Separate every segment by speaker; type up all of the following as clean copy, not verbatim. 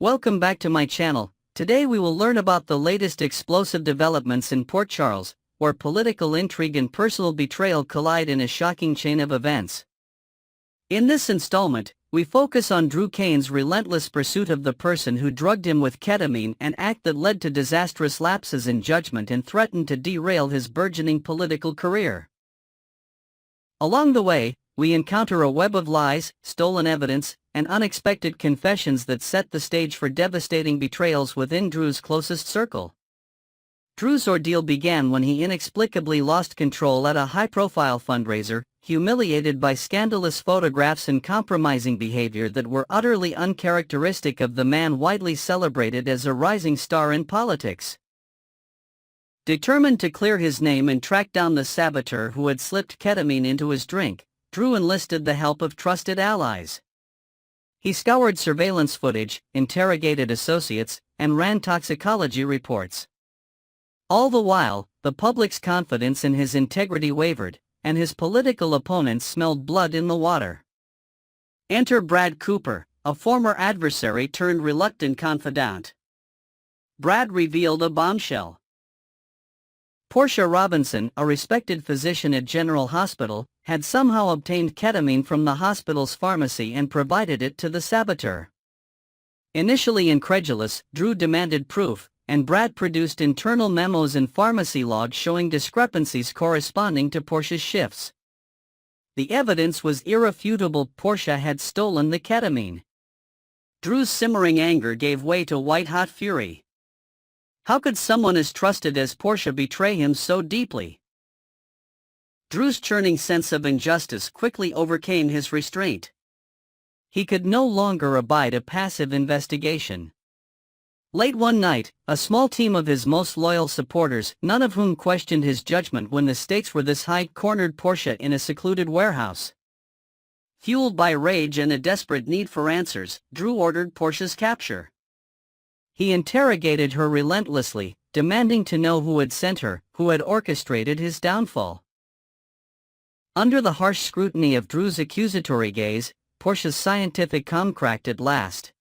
Speaker 1: Welcome back to my channel. Today we will learn about the latest explosive developments in Port Charles, where political intrigue and personal betrayal collide in a shocking chain of events. In this installment, we focus on Drew Cain's relentless pursuit of the person who drugged him with ketamine, an act that led to disastrous lapses in judgment and threatened to derail his burgeoning political career. Along the way, we encounter a web of lies, stolen evidence, and unexpected confessions that set the stage for devastating betrayals within Drew's closest circle. Drew's ordeal began when he inexplicably lost control at a high-profile fundraiser, humiliated by scandalous photographs and compromising behavior that were utterly uncharacteristic of the man widely celebrated as a rising star in politics. Determined to clear his name and track down the saboteur who had slipped ketamine into his drink, Drew enlisted the help of trusted allies. He scoured surveillance footage, interrogated associates, and ran toxicology reports. All the while, the public's confidence in his integrity wavered, and his political opponents smelled blood in the water. Enter Brad Cooper, a former adversary turned reluctant confidant. Brad revealed a bombshell. Portia Robinson, a respected physician at General Hospital, had somehow obtained ketamine from the hospital's pharmacy and provided it to the saboteur. Initially incredulous, Drew demanded proof, and Brad produced internal memos and pharmacy logs showing discrepancies corresponding to Portia's shifts. The evidence was irrefutable. Portia had stolen the ketamine. Drew's simmering anger gave way to white-hot fury. How could someone as trusted as Portia betray him so deeply? Drew's churning sense of injustice quickly overcame his restraint. He could no longer abide a passive investigation. Late one night, a small team of his most loyal supporters, none of whom questioned his judgment when the stakes were this high, cornered Portia in a secluded warehouse. Fueled by rage and a desperate need for answers, Drew ordered Portia's capture. He interrogated her relentlessly, demanding to know who had sent her, who had orchestrated his downfall. Under the harsh scrutiny of Drew's accusatory gaze, Portia's scientific calm cracked at last.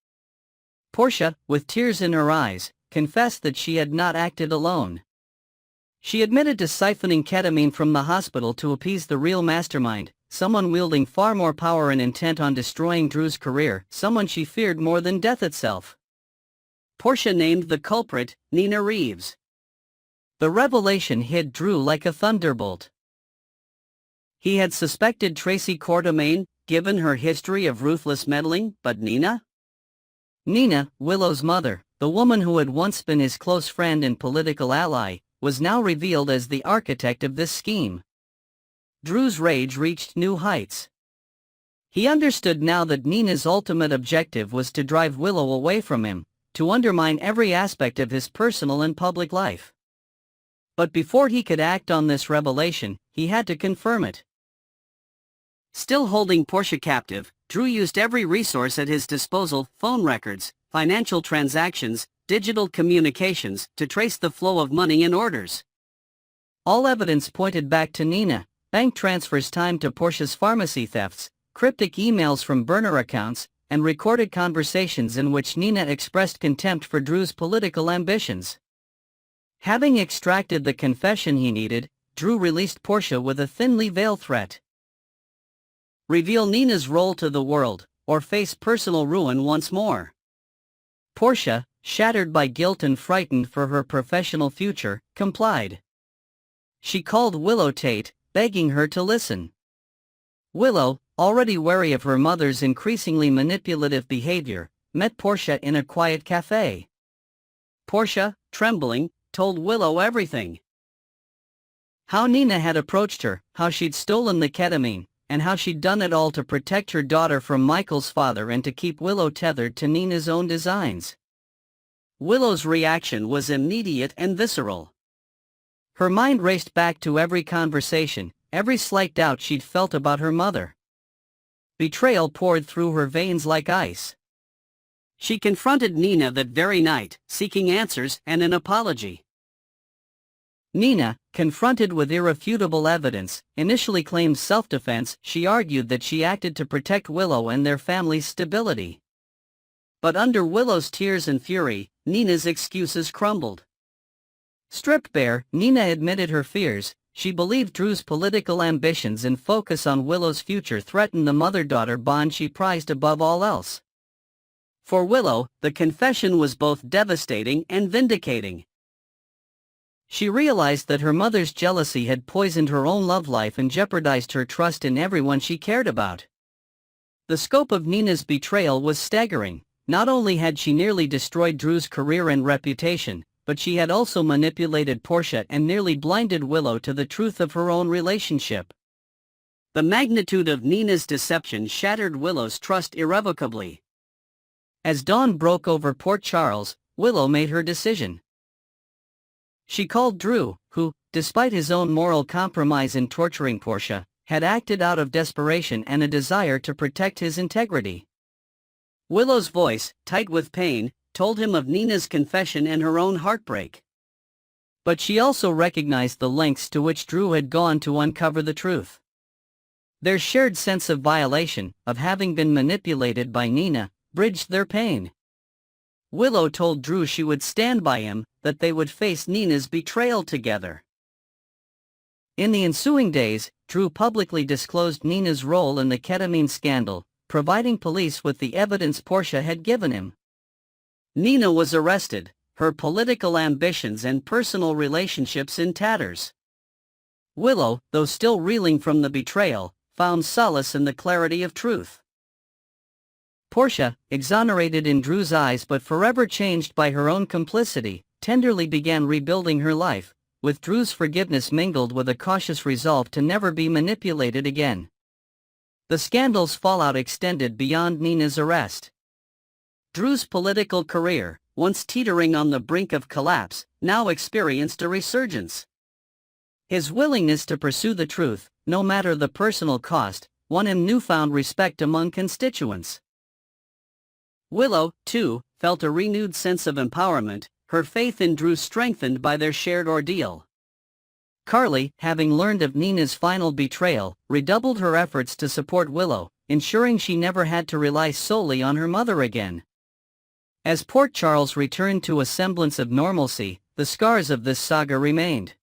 Speaker 1: Portia, with tears in her eyes, confessed that she had not acted alone. She admitted to siphoning ketamine from the hospital to appease the real mastermind, someone wielding far more power and intent on destroying Drew's career, someone she feared more than death itself. Portia named the culprit, Nina Reeves. The revelation hit Drew like a thunderbolt. He had suspected Tracy Quartermaine, given her history of ruthless meddling, but Nina? Nina, Willow's mother, the woman who had once been his close friend and political ally, was now revealed as the architect of this scheme. Drew's rage reached new heights. He understood now that Nina's ultimate objective was to drive Willow away from him, to undermine every aspect of his personal and public life. But before he could act on this revelation, he had to confirm it. Still holding Portia captive, Drew used every resource at his disposal, phone records, financial transactions, digital communications, to trace the flow of money and orders. All evidence pointed back to Nina: bank transfers timed to Portia's pharmacy thefts, cryptic emails from burner accounts, and recorded conversations in which Nina expressed contempt for Drew's political ambitions. Having extracted the confession he needed, Drew released Portia with a thinly veiled threat. Reveal Nina's role to the world, or face personal ruin once more. Portia, shattered by guilt and frightened for her professional future, complied. She called Willow Tate, begging her to listen. Willow, already wary of her mother's increasingly manipulative behavior, met Portia in a quiet cafe. Portia, trembling, told Willow everything. How Nina had approached her, how she'd stolen the ketamine, and how she'd done it all to protect her daughter from Michael's father and to keep Willow tethered to Nina's own designs. Willow's reaction was immediate and visceral. Her mind raced back to every conversation, every slight doubt she'd felt about her mother. Betrayal poured through her veins like ice. She confronted Nina that very night, seeking answers and an apology. Nina, confronted with irrefutable evidence, initially claimed self-defense. She argued that she acted to protect Willow and their family's stability. But under Willow's tears and fury, Nina's excuses crumbled. Stripped bare, Nina admitted her fears. She believed Drew's political ambitions and focus on Willow's future threatened the mother-daughter bond she prized above all else. For Willow, the confession was both devastating and vindicating. She realized that her mother's jealousy had poisoned her own love life and jeopardized her trust in everyone she cared about. The scope of Nina's betrayal was staggering. Not only had she nearly destroyed Drew's career and reputation, but she had also manipulated Portia and nearly blinded Willow to the truth of her own relationship. The magnitude of Nina's deception shattered Willow's trust irrevocably. As dawn broke over Port Charles, Willow made her decision. She called Drew, who, despite his own moral compromise in torturing Portia, had acted out of desperation and a desire to protect his integrity. Willow's voice, tight with pain, told him of Nina's confession and her own heartbreak. But she also recognized the lengths to which Drew had gone to uncover the truth. Their shared sense of violation, of having been manipulated by Nina, bridged their pain. Willow told Drew she would stand by him, that they would face Nina's betrayal together. In the ensuing days, Drew publicly disclosed Nina's role in the ketamine scandal, providing police with the evidence Portia had given him. Nina was arrested, her political ambitions and personal relationships in tatters. Willow, though still reeling from the betrayal, found solace in the clarity of truth. Portia, exonerated in Drew's eyes but forever changed by her own complicity, tenderly began rebuilding her life, with Drew's forgiveness mingled with a cautious resolve to never be manipulated again. The scandal's fallout extended beyond Nina's arrest. Drew's political career, once teetering on the brink of collapse, now experienced a resurgence. His willingness to pursue the truth, no matter the personal cost, won him newfound respect among constituents. Willow, too, felt a renewed sense of empowerment, her faith in Drew strengthened by their shared ordeal. Carly, having learned of Nina's final betrayal, redoubled her efforts to support Willow, ensuring she never had to rely solely on her mother again. As Port Charles returned to a semblance of normalcy, the scars of this saga remained.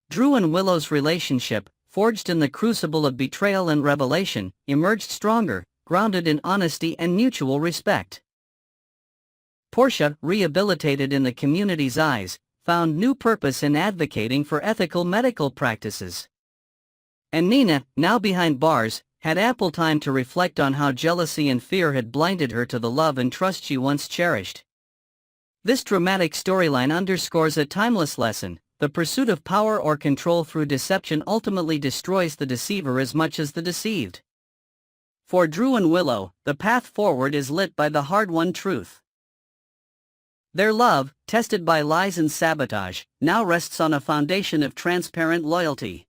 Speaker 1: Drew and Willow's relationship, forged in the crucible of betrayal and revelation, emerged stronger, grounded in honesty and mutual respect. Portia, rehabilitated in the community's eyes, found new purpose in advocating for ethical medical practices. And Nina, now behind bars, had ample time to reflect on how jealousy and fear had blinded her to the love and trust she once cherished. This dramatic storyline underscores a timeless lesson: the pursuit of power or control through deception ultimately destroys the deceiver as much as the deceived. For Drew and Willow, the path forward is lit by the hard-won truth. Their love, tested by lies and sabotage, now rests on a foundation of transparent loyalty.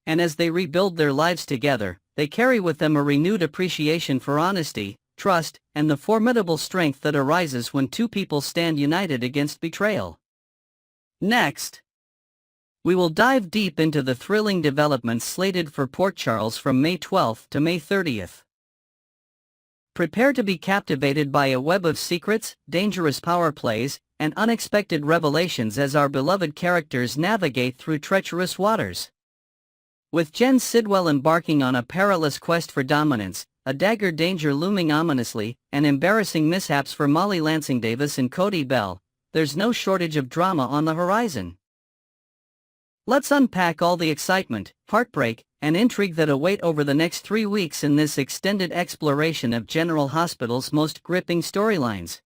Speaker 1: And as they rebuild their lives together, they carry with them a renewed appreciation for honesty, trust, and the formidable strength that arises when two people stand united against betrayal. Next, we will dive deep into the thrilling developments slated for Port Charles from May 12th to May 30th. Prepare to be captivated by a web of secrets, dangerous power plays, and unexpected revelations as our beloved characters navigate through treacherous waters. With Jen Sidwell embarking on a perilous quest for dominance, a dagger danger looming ominously, and embarrassing mishaps for Molly Lansing Davis and Cody Bell, there's no shortage of drama on the horizon. Let's unpack all the excitement, heartbreak, and intrigue that await over the next 3 weeks in this extended exploration of General Hospital's most gripping storylines.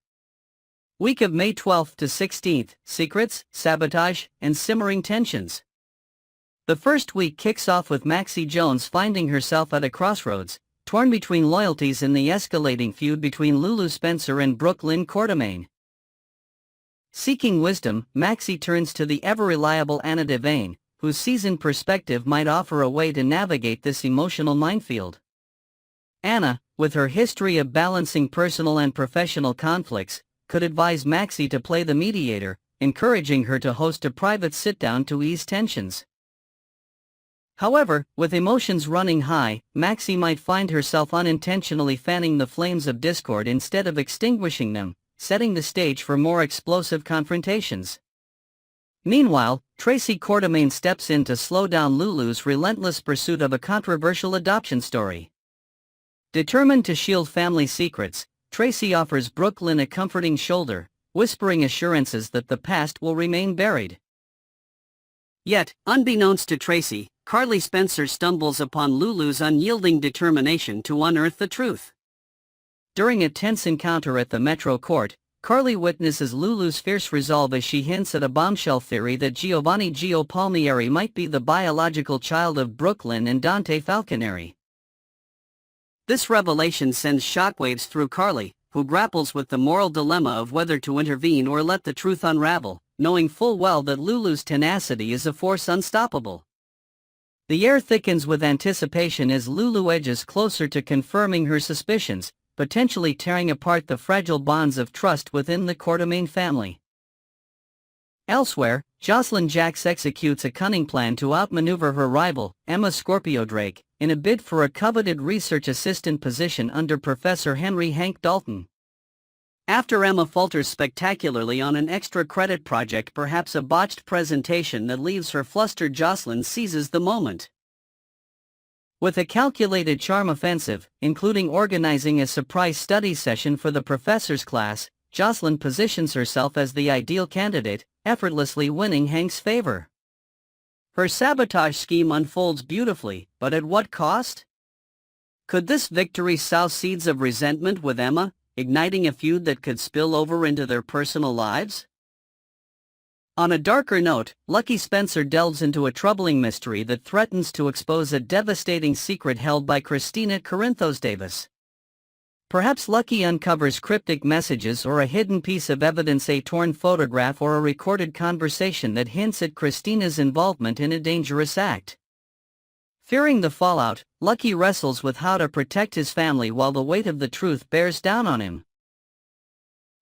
Speaker 1: Week of May 12th to 16th, secrets, sabotage, and simmering tensions. The first week kicks off with Maxie Jones finding herself at a crossroads, torn between loyalties in the escalating feud between Lulu Spencer and Brooke Lynn Quartermaine. Seeking wisdom, Maxie turns to the ever-reliable Anna Devane, whose seasoned perspective might offer a way to navigate this emotional minefield. Anna, with her history of balancing personal and professional conflicts, could advise Maxie to play the mediator, encouraging her to host a private sit-down to ease tensions. However, with emotions running high, Maxie might find herself unintentionally fanning the flames of discord instead of extinguishing them, setting the stage for more explosive confrontations. Meanwhile, Tracy Quartermaine steps in to slow down Lulu's relentless pursuit of a controversial adoption story. Determined to shield family secrets, Tracy offers Brooklyn a comforting shoulder, whispering assurances that the past will remain buried. Yet, unbeknownst to Tracy, Carly Spencer stumbles upon Lulu's unyielding determination to unearth the truth. During a tense encounter at the Metro Court, Carly witnesses Lulu's fierce resolve as she hints at a bombshell theory that Giovanni Gio Palmieri might be the biological child of Brooklyn and Dante Falconeri. This revelation sends shockwaves through Carly, who grapples with the moral dilemma of whether to intervene or let the truth unravel, knowing full well that Lulu's tenacity is a force unstoppable. The air thickens with anticipation as Lulu edges closer to confirming her suspicions, potentially tearing apart the fragile bonds of trust within the Quartermaine family. Elsewhere, Jocelyn Jacks executes a cunning plan to outmaneuver her rival, Emma Scorpio Drake, in a bid for a coveted research assistant position under Professor Henry Hank Dalton. After Emma falters spectacularly on an extra credit project, perhaps a botched presentation that leaves her flustered, Jocelyn seizes the moment. With a calculated charm offensive, including organizing a surprise study session for the professor's class, Jocelyn positions herself as the ideal candidate, effortlessly winning Hank's favor. Her sabotage scheme unfolds beautifully, but at what cost? Could this victory sow seeds of resentment with Emma, igniting a feud that could spill over into their personal lives? On a darker note, Lucky Spencer delves into a troubling mystery that threatens to expose a devastating secret held by Christina Corinthos Davis. Perhaps Lucky uncovers cryptic messages or a hidden piece of evidence, a torn photograph or a recorded conversation that hints at Christina's involvement in a dangerous act. Fearing the fallout, Lucky wrestles with how to protect his family while the weight of the truth bears down on him.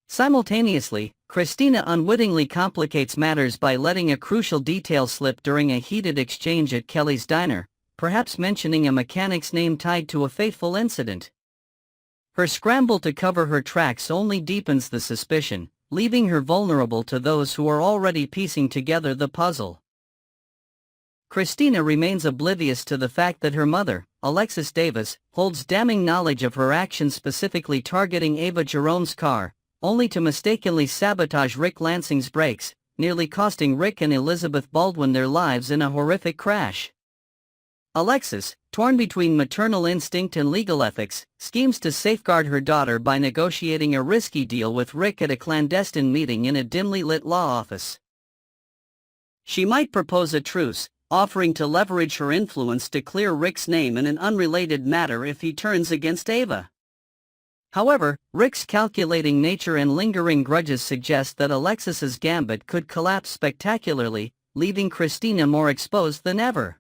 Speaker 1: Simultaneously, Christina unwittingly complicates matters by letting a crucial detail slip during a heated exchange at Kelly's diner, perhaps mentioning a mechanic's name tied to a fateful incident. Her scramble to cover her tracks only deepens the suspicion, leaving her vulnerable to those who are already piecing together the puzzle. Christina remains oblivious to the fact that her mother, Alexis Davis, holds damning knowledge of her actions, specifically targeting Ava Jerome's car, only to mistakenly sabotage Rick Lansing's brakes, nearly costing Rick and Elizabeth Baldwin their lives in a horrific crash. Alexis, torn between maternal instinct and legal ethics, schemes to safeguard her daughter by negotiating a risky deal with Rick at a clandestine meeting in a dimly lit law office. She might propose a truce, offering to leverage her influence to clear Rick's name in an unrelated matter if he turns against Ava. However, Rick's calculating nature and lingering grudges suggest that Alexis's gambit could collapse spectacularly, leaving Christina more exposed than ever.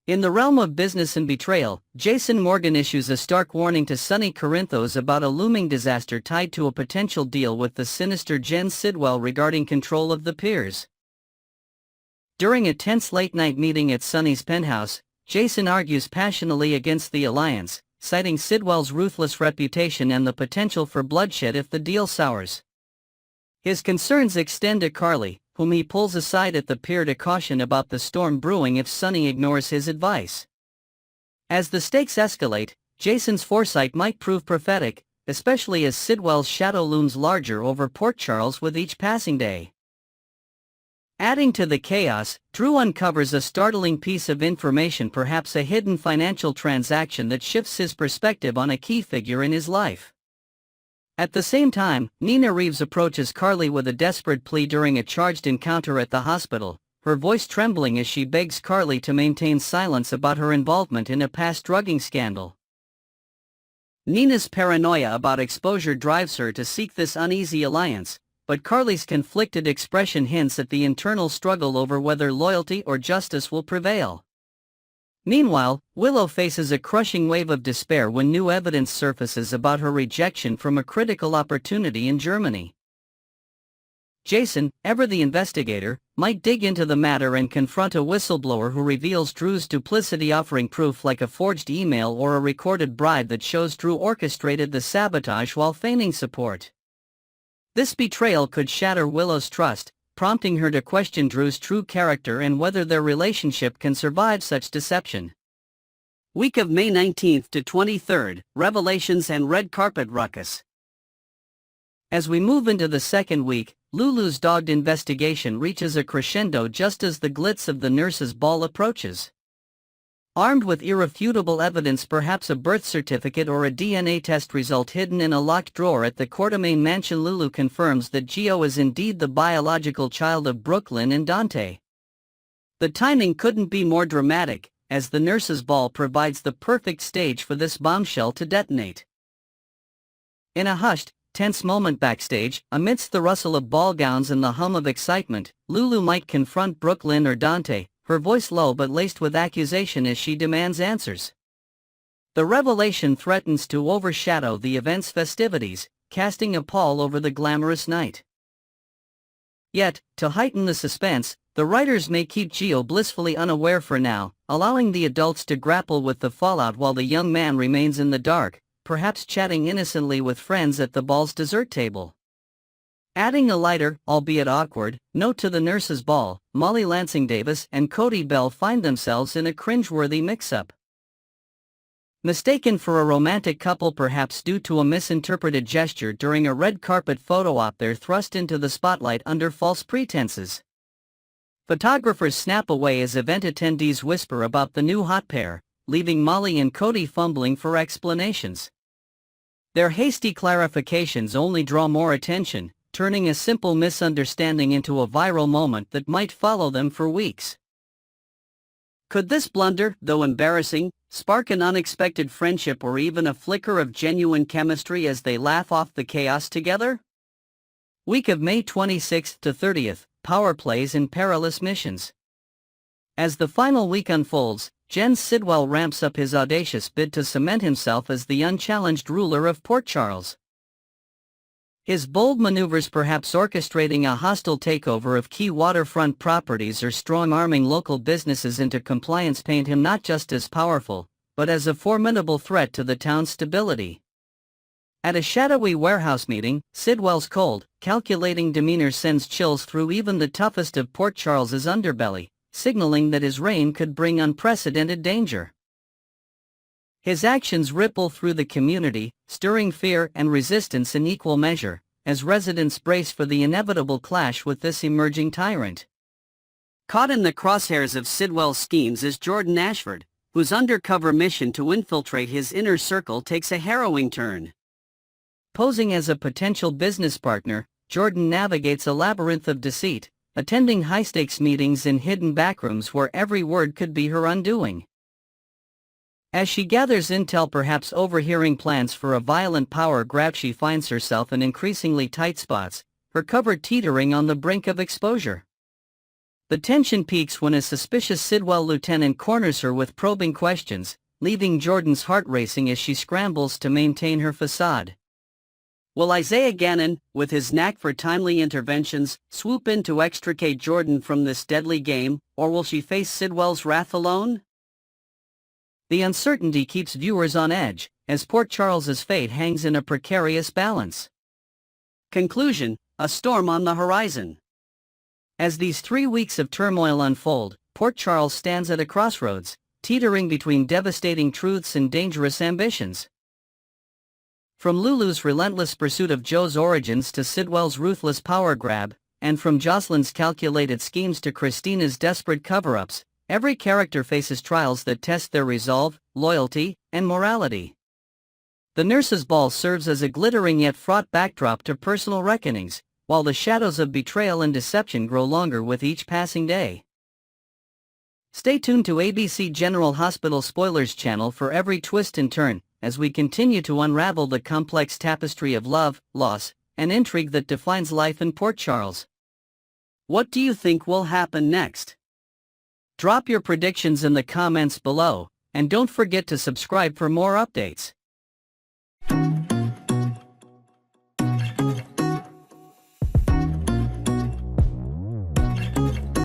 Speaker 1: In the realm of business and betrayal, Jason Morgan issues a stark warning to Sonny Corinthos about a looming disaster tied to a potential deal with the sinister Jen Sidwell regarding control of the Piers. During a tense late-night meeting at Sonny's penthouse, Jason argues passionately against the alliance, citing Sidwell's ruthless reputation and the potential for bloodshed if the deal sours. His concerns extend to Carly, whom he pulls aside at the pier to caution about the storm brewing if Sonny ignores his advice. As the stakes escalate, Jason's foresight might prove prophetic, especially as Sidwell's shadow looms larger over Port Charles with each passing day. Adding to the chaos, Drew uncovers a startling piece of information, perhaps a hidden financial transaction that shifts his perspective on a key figure in his life. At the same time, Nina Reeves approaches Carly with a desperate plea during a charged encounter at the hospital, her voice trembling as she begs Carly to maintain silence about her involvement in a past drugging scandal. Nina's paranoia about exposure drives her to seek this uneasy alliance, but Carly's conflicted expression hints at the internal struggle over whether loyalty or justice will prevail. Meanwhile, Willow faces a crushing wave of despair when new evidence surfaces about her rejection from a critical opportunity in Germany. Jason, ever the investigator, might dig into the matter and confront a whistleblower who reveals Drew's duplicity, offering proof like a forged email or a recorded bribe that shows Drew orchestrated the sabotage while feigning support. This betrayal could shatter Willow's trust, prompting her to question Drew's true character and whether their relationship can survive such deception. Week of May 19th to 23rd, Revelations and Red Carpet Ruckus. As we move into the second week, Lulu's dogged investigation reaches a crescendo just as the glitz of the nurse's ball approaches. Armed with irrefutable evidence, perhaps a birth certificate or a DNA test result hidden in a locked drawer at the Quartermaine mansion, Lulu confirms that Gio is indeed the biological child of Brooklyn and Dante. The timing couldn't be more dramatic, as the nurse's ball provides the perfect stage for this bombshell to detonate. In a hushed, tense moment backstage, amidst the rustle of ball gowns and the hum of excitement, Lulu might confront Brooklyn or Dante, her voice low but laced with accusation as she demands answers. The revelation threatens to overshadow the event's festivities, casting a pall over the glamorous night. Yet, to heighten the suspense, the writers may keep Gio blissfully unaware for now, allowing the adults to grapple with the fallout while the young man remains in the dark, perhaps chatting innocently with friends at the ball's dessert table. Adding a lighter, albeit awkward, note to the nurse's ball, Molly Lansing Davis and Cody Bell find themselves in a cringeworthy mix-up. Mistaken for a romantic couple, perhaps due to a misinterpreted gesture during a red carpet photo op, they're thrust into the spotlight under false pretenses. Photographers snap away as event attendees whisper about the new hot pair, leaving Molly and Cody fumbling for explanations. Their hasty clarifications only draw more attention, turning a simple misunderstanding into a viral moment that might follow them for weeks. Could this blunder, though embarrassing, spark an unexpected friendship or even a flicker of genuine chemistry as they laugh off the chaos together? Week of May 26th to 30th, Power Plays and Perilous Missions. As the final week unfolds, Jens Sidwell ramps up his audacious bid to cement himself as the unchallenged ruler of Port Charles. His bold maneuvers, perhaps orchestrating a hostile takeover of key waterfront properties or strong-arming local businesses into compliance, paint him not just as powerful, but as a formidable threat to the town's stability. At a shadowy warehouse meeting, Sidwell's cold, calculating demeanor sends chills through even the toughest of Port Charles's underbelly, signaling that his reign could bring unprecedented danger. His actions ripple through the community, stirring fear and resistance in equal measure, as residents brace for the inevitable clash with this emerging tyrant. Caught in the crosshairs of Sidwell's schemes is Jordan Ashford, whose undercover mission to infiltrate his inner circle takes a harrowing turn. Posing as a potential business partner, Jordan navigates a labyrinth of deceit, attending high-stakes meetings in hidden backrooms where every word could be her undoing. As she gathers intel, perhaps overhearing plans for a violent power grab, she finds herself in increasingly tight spots, her cover teetering on the brink of exposure. The tension peaks when a suspicious Sidwell lieutenant corners her with probing questions, leaving Jordan's heart racing as she scrambles to maintain her facade. Will Isaiah Gannon, with his knack for timely interventions, swoop in to extricate Jordan from this deadly game, or will she face Sidwell's wrath alone? The uncertainty keeps viewers on edge, as Port Charles's fate hangs in a precarious balance. Conclusion: a storm on the horizon. As these 3 weeks of turmoil unfold, Port Charles stands at a crossroads, teetering between devastating truths and dangerous ambitions. From Lulu's relentless pursuit of Joe's origins to Sidwell's ruthless power grab, and from Jocelyn's calculated schemes to Christina's desperate cover-ups, every character faces trials that test their resolve, loyalty, and morality. The nurse's ball serves as a glittering yet fraught backdrop to personal reckonings, while the shadows of betrayal and deception grow longer with each passing day. Stay tuned to ABC General Hospital Spoilers channel for every twist and turn, as we continue to unravel the complex tapestry of love, loss, and intrigue that defines life in Port Charles. What do you think will happen next? Drop your predictions in the comments below, and don't forget to subscribe for more updates.